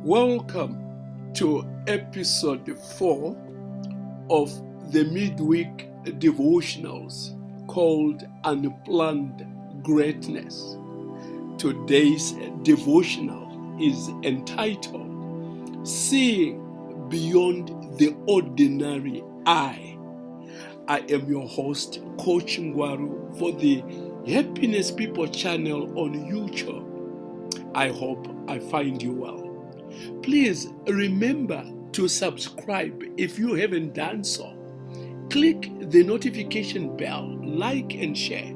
Welcome to episode 4 of the midweek devotionals called Unplanned Greatness. Today's devotional is entitled Seeing Beyond the Ordinary Eye. I am your host, Coach Ngwaru, for the Happiness People channel on YouTube. I hope I find you well. Please remember to subscribe if you haven't done so. Click the notification bell, like and share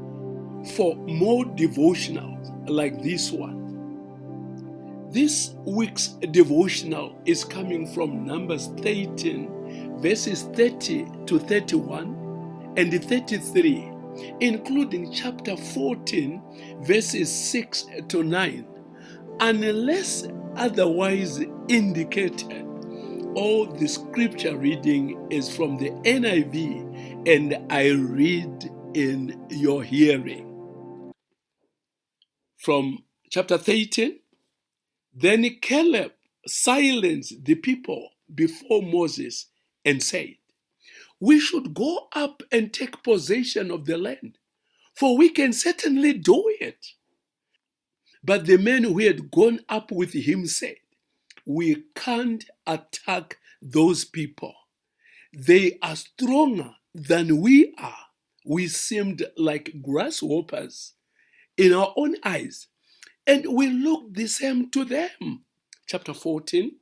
for more devotionals like this one. This week's devotional is coming from Numbers 13, verses 30 to 31 and 33, including chapter 14, verses 6 to 9. Unless otherwise indicated, all the scripture reading is from the NIV and I read in your hearing. From chapter 13, then Caleb silenced the people before Moses and said, "We should go up and take possession of the land, for we can certainly do it." But the men who had gone up with him said, "We can't attack those people. They are stronger than we are. We seemed like grasshoppers in our own eyes, and we looked the same to them." Chapter 14,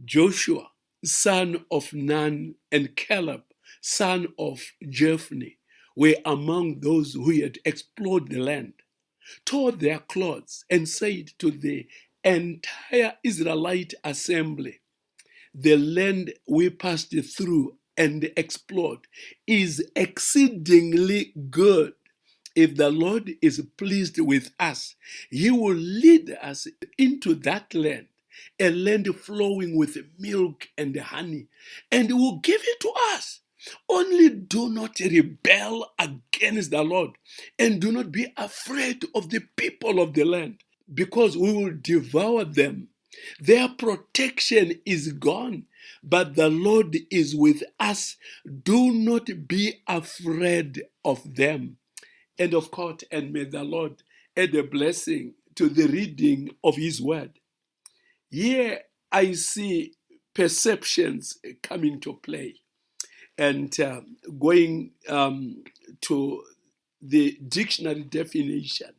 Joshua, son of Nun, and Caleb, son of Jephunneh, were among those who had explored the land, tore their clothes, and said to the entire Israelite assembly, "The land we passed through and explored is exceedingly good. If the Lord is pleased with us, He will lead us into that land, a land flowing with milk and honey, and will give it to us. Only do not rebel against the Lord, and do not be afraid of the people of the land, because we will devour them. Their protection is gone, but the Lord is with us. Do not be afraid of them." End of quote. And may the Lord add a blessing to the reading of His word. Here I see perceptions coming to play. And going to the dictionary definition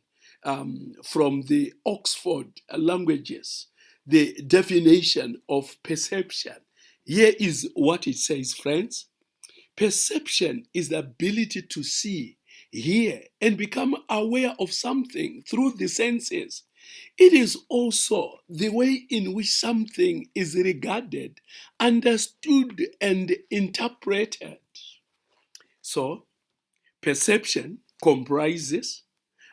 from the Oxford Languages, the definition of perception. Here is what it says, friends. Perception is the ability to see, hear, and become aware of something through the senses. It is also the way in which something is regarded, understood, and interpreted. So, perception comprises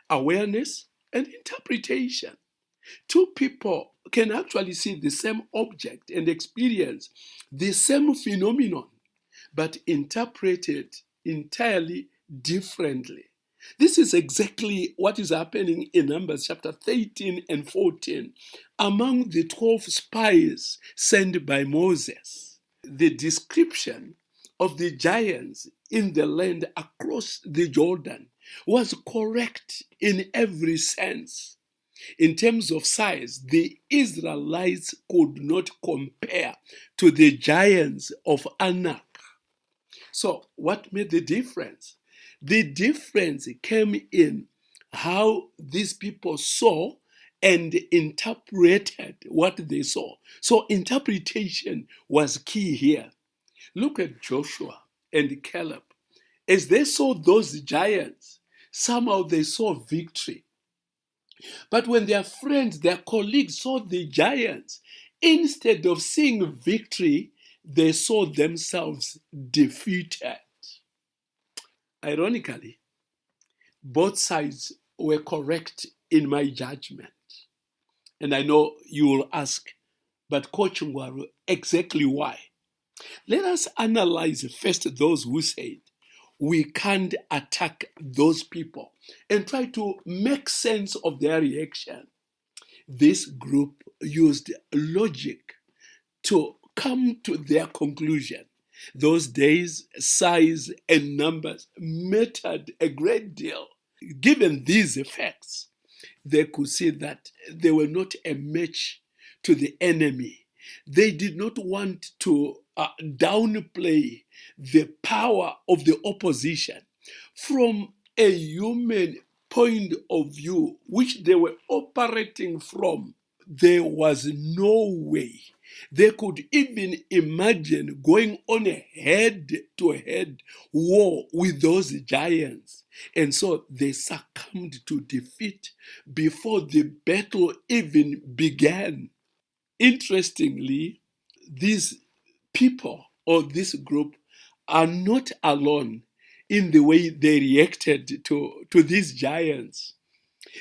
awareness and interpretation. Two people can actually see the same object and experience the same phenomenon, but interpret it entirely differently. This is exactly what is happening in Numbers chapter 13 and 14 among the 12 spies sent by Moses. The description of the giants in the land across the Jordan was correct in every sense. In terms of size, the Israelites could not compare to the giants of Anak. So, what made the difference? The difference came in how these people saw and interpreted what they saw. So, interpretation was key here. Look at Joshua and Caleb. As they saw those giants, somehow they saw victory. But when their friends, their colleagues saw the giants, instead of seeing victory, they saw themselves defeated. Ironically, both sides were correct in my judgment. And I know you will ask, but Coach Ngwaru, exactly why? Let us analyze first those who said, "We can't attack those people," and try to make sense of their reaction. This group used logic to come to their conclusion. Those days, size and numbers mattered a great deal. Given these effects, they could see that they were not a match to the enemy. They did not want to downplay the power of the opposition. From a human point of view, which they were operating from, there was no way they could even imagine going on a head-to-head war with those giants. And so they succumbed to defeat before the battle even began. Interestingly, these people or this group are not alone in the way they reacted to these giants.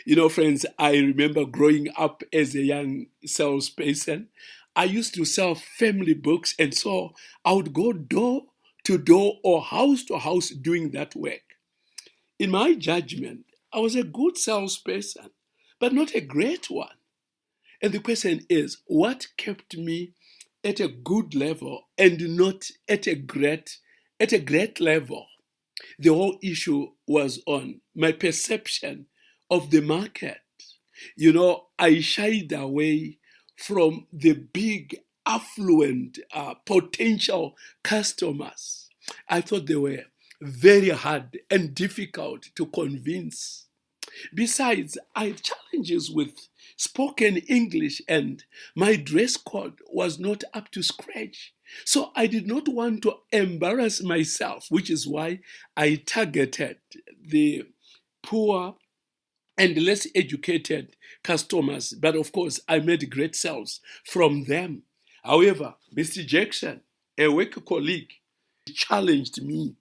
You know, friends, I remember growing up as a young salesperson. I used to sell family books, and so I would go door to door or house to house doing that work. In my judgment, I was a good salesperson, but not a great one. And the question is, what kept me at a good level and not at a great level? The whole issue was on my perception of the market. You know, I shied away from the big, affluent, potential customers. I thought they were very hard and difficult to convince. Besides, I had challenges with spoken English and my dress code was not up to scratch. So I did not want to embarrass myself, which is why I targeted the poor and less educated customers. But of course, I made great sales from them. However, Mr. Jackson, a work colleague, challenged me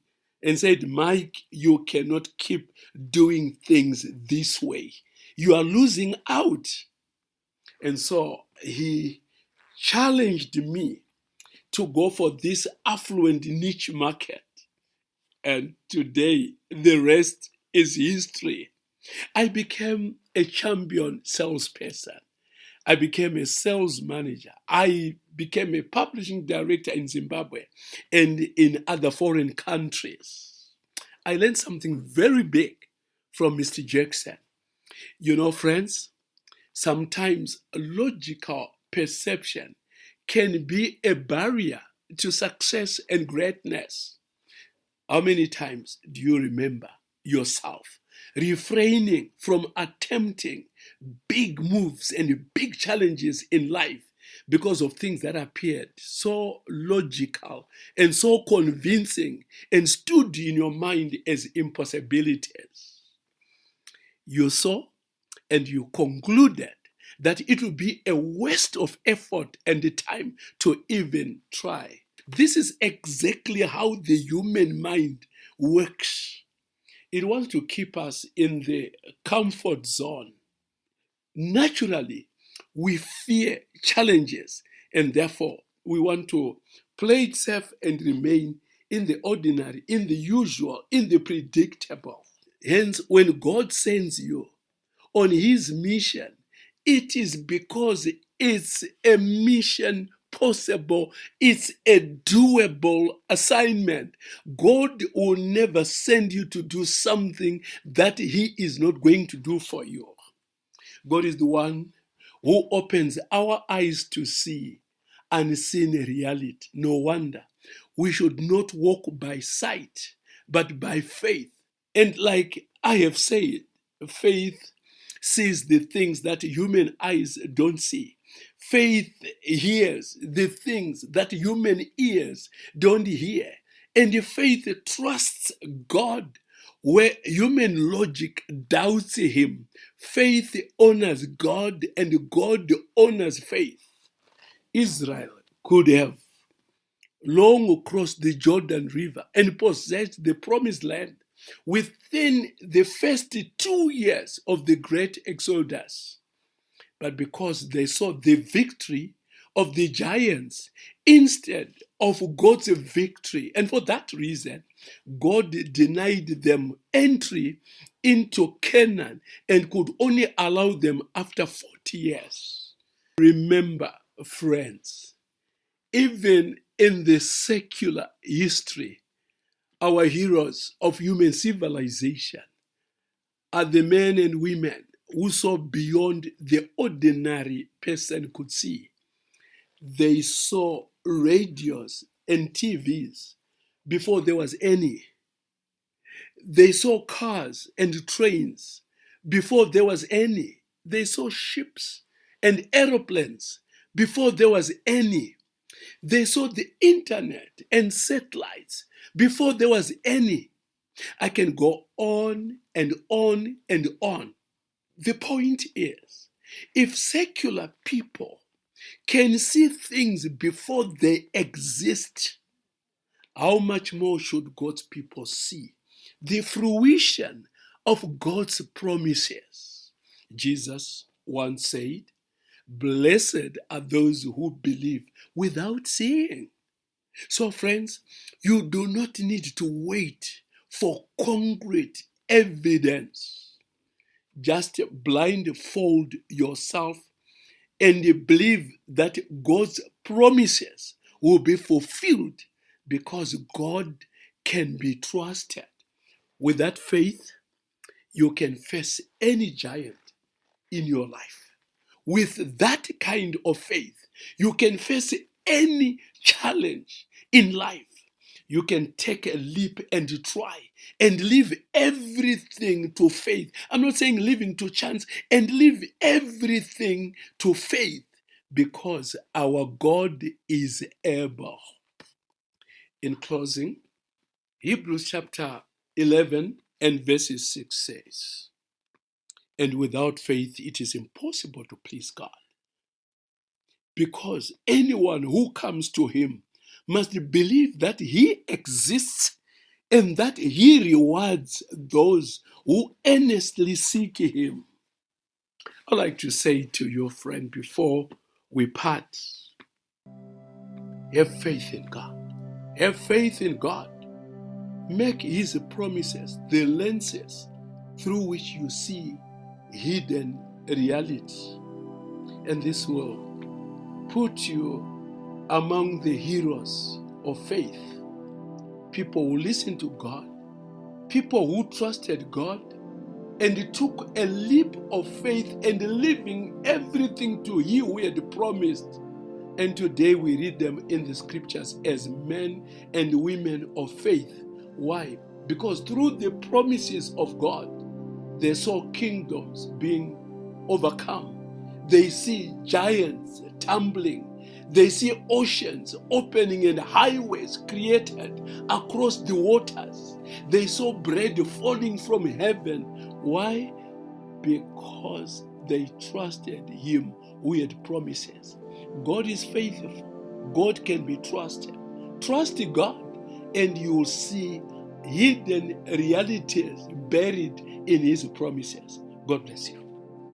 and said, Mike, you cannot keep doing things this way. You are losing out. And so he challenged me to go for this affluent niche market. And today, the rest is history. I became a champion salesperson. I became a sales manager. I became a publishing director in Zimbabwe and in other foreign countries. I learned something very big from Mr. Jackson. You know, friends, sometimes logical perception can be a barrier to success and greatness. How many times do you remember yourself refraining from attempting big moves and big challenges in life because of things that appeared so logical and so convincing and stood in your mind as impossibilities? You saw and you concluded that it would be a waste of effort and time to even try. This is exactly how the human mind works. It wants to keep us in the comfort zone. Naturally, we fear challenges and therefore we want to play it safe and remain in the ordinary, in the usual, in the predictable. Hence, when God sends you on his mission, it is because it's a mission possible, it's a doable assignment. God will never send you to do something that he is not going to do for you. God is the one who opens our eyes to see unseen reality. No wonder we should not walk by sight, but by faith. And like I have said, faith sees the things that human eyes don't see. Faith hears the things that human ears don't hear. And faith trusts God where human logic doubts him. Faith honors God and God honors faith. Israel could have long crossed the Jordan River and possessed the promised land within the first 2 years of the great Exodus. But because they saw the victory of the giants instead of God's victory, and for that reason, God denied them entry into Canaan and could only allow them after 40 years. Remember, friends, even in the secular history, our heroes of human civilization are the men and women who saw beyond the ordinary person could see. They saw radios and TVs before there was any. They saw cars and trains before there was any. They saw ships and aeroplanes before there was any. They saw the internet and satellites before there was any. I can go on and on and on. The point is, if secular people can see things before they exist, how much more should God's people see the fruition of God's promises? Jesus once said, "Blessed are those who believe without seeing." So, friends, you do not need to wait for concrete evidence. Just blindfold yourself and believe that God's promises will be fulfilled because God can be trusted. With that faith, you can face any giant in your life. With that kind of faith, you can face any challenge in life. You can take a leap and try and leave everything to faith. I'm not saying living to chance, and leave everything to faith, because our God is able. In closing, Hebrews chapter 11 and verses 6 says, "And without faith it is impossible to please God, because anyone who comes to him must believe that he exists and that he rewards those who earnestly seek him." I'd like to say to your friend before we part, have faith in God. Have faith in God. Make his promises the lenses through which you see hidden reality. And this will put you among the heroes of faith. People who listened to God, people who trusted God, and took a leap of faith and leaving everything to He who had promised. And today we read them in the scriptures as men and women of faith. Why? Because through the promises of God, they saw kingdoms being overcome. They see giants tumbling. They see oceans opening and highways created across the waters. They saw bread falling from heaven. Why? Because they trusted Him who had promises. God is faithful. God can be trusted. Trust God and you will see hidden realities buried in His promises. God bless you.